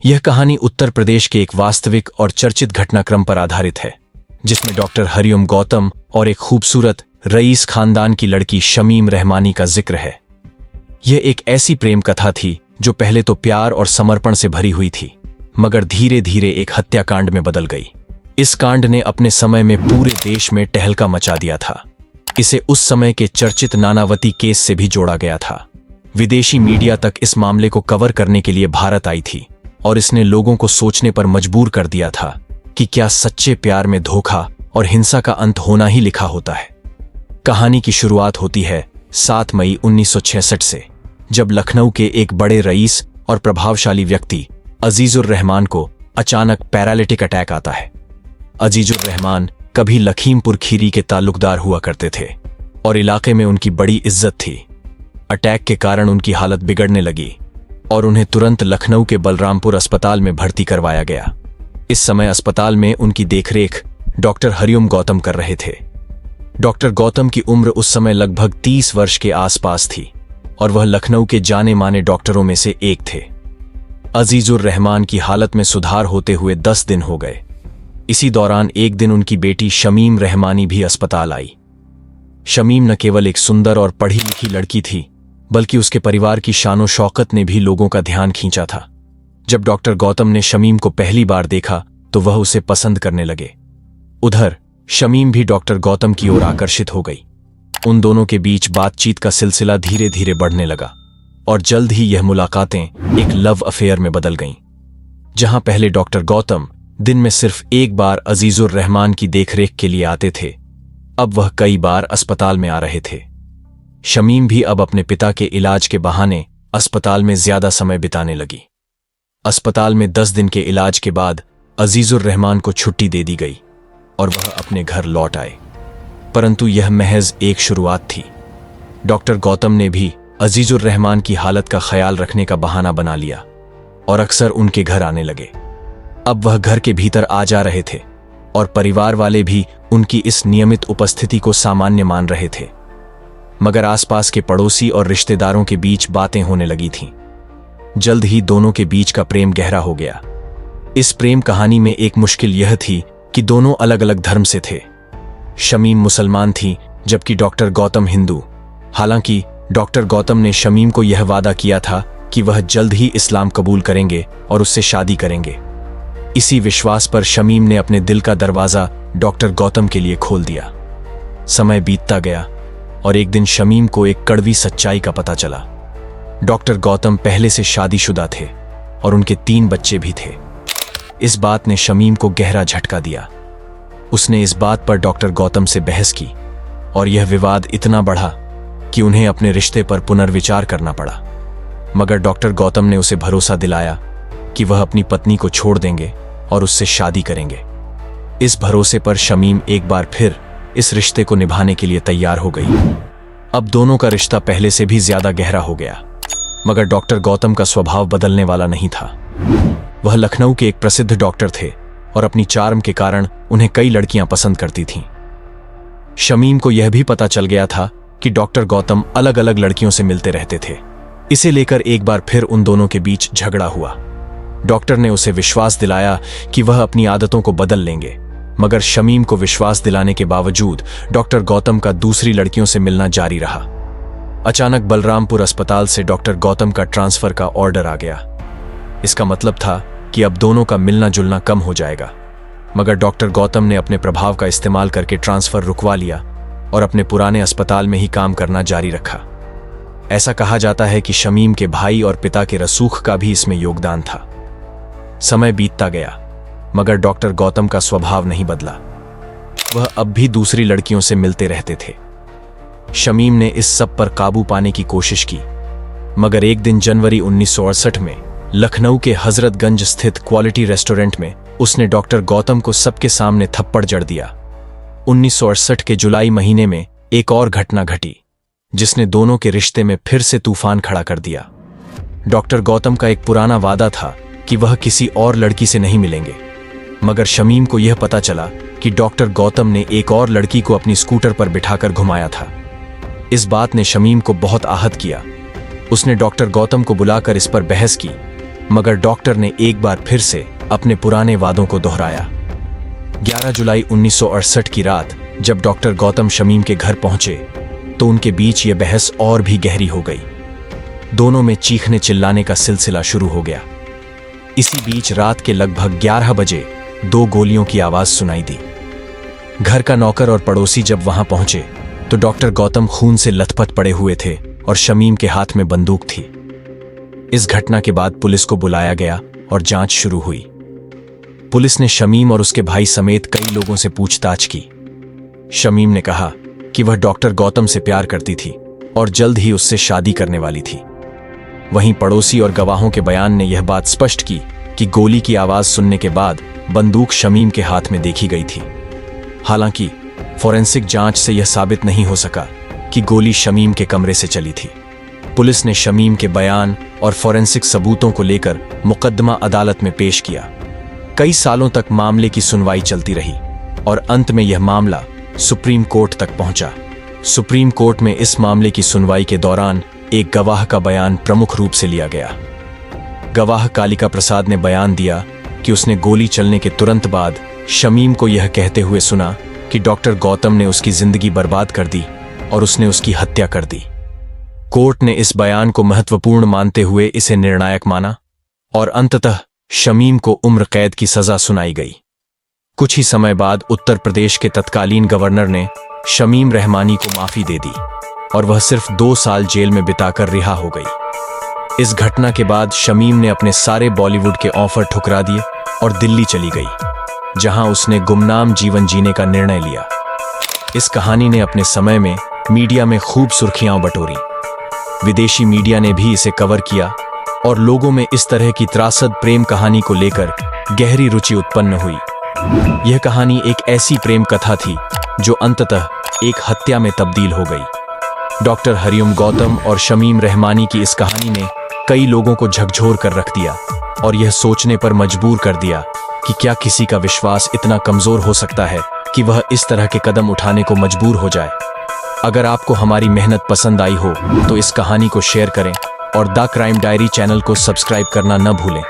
यह कहानी उत्तर प्रदेश के एक वास्तविक और चर्चित घटनाक्रम पर आधारित है, जिसमें डॉक्टर हरिओम गौतम और एक खूबसूरत रईस खानदान की लड़की शमीम रहमानी का जिक्र है। यह एक ऐसी प्रेम कथा थी जो पहले तो प्यार और समर्पण से भरी हुई थी, मगर धीरे धीरे एक हत्याकांड में बदल गई। इस कांड ने अपने समय में पूरे देश में टहलका मचा दिया था। इसे उस समय के चर्चित नानावती केस से भी जोड़ा गया था। विदेशी मीडिया तक इस मामले को कवर करने के लिए भारत आई थी और इसने लोगों को सोचने पर मजबूर कर दिया था कि क्या सच्चे प्यार में धोखा और हिंसा का अंत होना ही लिखा होता है। कहानी की शुरुआत होती है 7 मई 1966 से, जब लखनऊ के एक बड़े रईस और प्रभावशाली व्यक्ति अजीजुर रहमान को अचानक पैरालिटिक अटैक आता है। अजीजुर रहमान कभी लखीमपुर खीरी के ताल्लुकदार हुआ करते थे और इलाके में उनकी बड़ी इज्जत थी। अटैक के कारण उनकी हालत बिगड़ने लगी और उन्हें तुरंत लखनऊ के बलरामपुर अस्पताल में भर्ती करवाया गया। इस समय अस्पताल में उनकी देखरेख डॉक्टर हरिओम गौतम कर रहे थे। डॉक्टर गौतम की उम्र उस समय लगभग 30 वर्ष के आसपास थी और वह लखनऊ के जाने माने डॉक्टरों में से एक थे। अजीजुर रहमान की हालत में सुधार होते हुए 10 दिन हो गए। इसी दौरान एक दिन उनकी बेटी शमीम रहमानी भी अस्पताल आई। शमीम न केवल एक सुंदर और पढ़ी लिखी लड़की थी, बल्कि उसके परिवार की शानो शौकत ने भी लोगों का ध्यान खींचा था। जब डॉक्टर गौतम ने शमीम को पहली बार देखा तो वह उसे पसंद करने लगे। उधर शमीम भी डॉक्टर गौतम की ओर आकर्षित हो गई। उन दोनों के बीच बातचीत का सिलसिला धीरे धीरे बढ़ने लगा और जल्द ही यह मुलाकातें एक लव अफेयर में बदल गईं। जहां पहले डॉक्टर गौतम दिन में सिर्फ एक बार अजीजुर रहमान की देखरेख के लिए आते थे, अब वह कई बार अस्पताल में आ रहे थे। शमीम भी अब अपने पिता के इलाज के बहाने अस्पताल में ज्यादा समय बिताने लगी। अस्पताल में 10 दिन के इलाज के बाद अजीजुर रहमान को छुट्टी दे दी गई और वह अपने घर लौट आए। परंतु यह महज एक शुरुआत थी। डॉक्टर गौतम ने भी अजीजुर रहमान की हालत का ख्याल रखने का बहाना बना लिया और अक्सर उनके घर आने लगे। अब वह घर के भीतर आ जा रहे थे और परिवार वाले भी उनकी इस नियमित उपस्थिति को सामान्य मान रहे थे। मगर आसपास के पड़ोसी और रिश्तेदारों के बीच बातें होने लगी थीं। जल्द ही दोनों के बीच का प्रेम गहरा हो गया। इस प्रेम कहानी में एक मुश्किल यह थी कि दोनों अलग अलग धर्म से थे। शमीम मुसलमान थी जबकि डॉक्टर गौतम हिंदू। हालांकि डॉक्टर गौतम ने शमीम को यह वादा किया था कि वह जल्द ही इस्लाम कबूल करेंगे और उससे शादी करेंगे। इसी विश्वास पर शमीम ने अपने दिल का दरवाजा डॉक्टर गौतम के लिए खोल दिया। समय बीतता गया और एक दिन शमीम को एक कड़वी सच्चाई का पता चला। डॉक्टर गौतम पहले से शादीशुदा थे और उनके 3 बच्चे भी थे। इस बात ने शमीम को गहरा झटका दिया। उसने इस बात पर डॉक्टर गौतम से बहस की और यह विवाद इतना बढ़ा कि उन्हें अपने रिश्ते पर पुनर्विचार करना पड़ा। मगर डॉक्टर गौतम ने उसे भरोसा दिलाया कि वह अपनी पत्नी को छोड़ देंगे और उससे शादी करेंगे। इस भरोसे पर शमीम एक बार फिर इस रिश्ते को निभाने के लिए तैयार हो गई। अब दोनों का रिश्ता पहले से भी ज्यादा गहरा हो गया। मगर डॉक्टर गौतम का स्वभाव बदलने वाला नहीं था। वह लखनऊ के एक प्रसिद्ध डॉक्टर थे और अपनी चार्म के कारण उन्हें कई लड़कियां पसंद करती थीं। शमीम को यह भी पता चल गया था कि डॉक्टर गौतम अलग अलग लड़कियों से मिलते रहते थे। इसे लेकर एक बार फिर उन दोनों के बीच झगड़ा हुआ। डॉक्टर ने उसे विश्वास दिलाया कि वह अपनी आदतों को बदल लेंगे, मगर शमीम को विश्वास दिलाने के बावजूद डॉक्टर गौतम का दूसरी लड़कियों से मिलना जारी रहा। अचानक बलरामपुर अस्पताल से डॉक्टर गौतम का ट्रांसफर का ऑर्डर आ गया। इसका मतलब था कि अब दोनों का मिलना जुलना कम हो जाएगा। मगर डॉक्टर गौतम ने अपने प्रभाव का इस्तेमाल करके ट्रांसफर रुकवा लिया और अपने पुराने अस्पताल में ही काम करना जारी रखा। ऐसा कहा जाता है कि शमीम के भाई और पिता के रसूख का भी इसमें योगदान था। समय बीतता गया मगर डॉक्टर गौतम का स्वभाव नहीं बदला। वह अब भी दूसरी लड़कियों से मिलते रहते थे। शमीम ने इस सब पर काबू पाने की कोशिश की, मगर एक दिन जनवरी 1968 में लखनऊ के हजरतगंज स्थित क्वालिटी रेस्टोरेंट में उसने डॉक्टर गौतम को सबके सामने थप्पड़ जड़ दिया। 1968 के जुलाई महीने में एक और घटना घटी जिसने दोनों के रिश्ते में फिर से तूफान खड़ा कर दिया। डॉक्टर गौतम का एक पुराना वादा था कि वह किसी और लड़की से नहीं मिलेंगे, मगर शमीम को यह पता चला कि डॉक्टर गौतम ने एक और लड़की को अपनी स्कूटर पर बिठाकर घुमाया था। इस बात ने शमीम को बहुत आहत किया। उसने डॉक्टर गौतम को बुलाकर इस पर बहस की मगर डॉक्टर ने एक बार फिर से अपने पुराने वादों को दोहराया। 11 जुलाई 1968 की रात जब डॉक्टर गौतम शमीम के घर पहुंचे तो उनके बीच यह बहस और भी गहरी हो गई। दोनों में चीखने चिल्लाने का सिलसिला शुरू हो गया। इसी बीच रात के लगभग 11 बजे 2 गोलियों की आवाज सुनाई दी। घर का नौकर और पड़ोसी जब वहां पहुंचे तो डॉक्टर गौतम खून से लथपथ पड़े हुए थे और शमीम के हाथ में बंदूक थी। इस घटना के बाद पुलिस को बुलाया गया और जांच शुरू हुई। पुलिस ने शमीम और उसके भाई समेत कई लोगों से पूछताछ की। शमीम ने कहा कि वह डॉक्टर गौतम से प्यार करती थी और जल्द ही उससे शादी करने वाली थी। वहीं पड़ोसी और गवाहों के बयान ने यह बात स्पष्ट की कि गोली की आवाज सुनने के बाद बंदूक शमीम के हाथ में देखी गई थी। हालांकि फॉरेंसिक जांच से यह साबित नहीं हो सका कि गोली शमीम के कमरे से चली थी। पुलिस ने शमीम के बयान और फॉरेंसिक सबूतों को लेकर मुकदमा अदालत में पेश किया। कई सालों तक मामले की सुनवाई चलती रही और अंत में यह मामला सुप्रीम कोर्ट तक पहुंचा। सुप्रीम कोर्ट में इस मामले की सुनवाई के दौरान एक गवाह का बयान प्रमुख रूप से लिया गया। गवाह कालिका प्रसाद ने बयान दिया कि उसने गोली चलने के तुरंत बाद शमीम को यह कहते हुए सुना कि डॉक्टर गौतम ने उसकी जिंदगी बर्बाद कर दी और उसने उसकी हत्या कर दी। कोर्ट ने इस बयान को महत्वपूर्ण मानते हुए इसे निर्णायक माना और अंततः शमीम को उम्र कैद की सजा सुनाई गई। कुछ ही समय बाद उत्तर प्रदेश के तत्कालीन गवर्नर ने शमीम रहमानी को माफी दे दी और वह सिर्फ 2 साल जेल में बिताकर रिहा हो गई। इस घटना के बाद शमीम ने अपने सारे बॉलीवुड के ऑफर ठुकरा दिए और दिल्ली चली गई, जहां उसने गुमनाम जीवन जीने का निर्णय लिया। इस कहानी ने अपने समय में मीडिया में खूब सुर्खियां बटोरी। विदेशी मीडिया ने भी इसे कवर किया और लोगों में इस तरह की त्रासद प्रेम कहानी को लेकर गहरी रुचि उत्पन्न हुई। यह कहानी एक ऐसी प्रेम कथा थी जो अंततः एक हत्या में तब्दील हो गई। डॉक्टर हरिओम गौतम और शमीम रहमानी की इस कहानी ने कई लोगों को झकझोर कर रख दिया और यह सोचने पर मजबूर कर दिया कि क्या किसी का विश्वास इतना कमजोर हो सकता है कि वह इस तरह के कदम उठाने को मजबूर हो जाए। अगर आपको हमारी मेहनत पसंद आई हो तो इस कहानी को शेयर करें और द क्राइम डायरी चैनल को सब्सक्राइब करना न भूलें।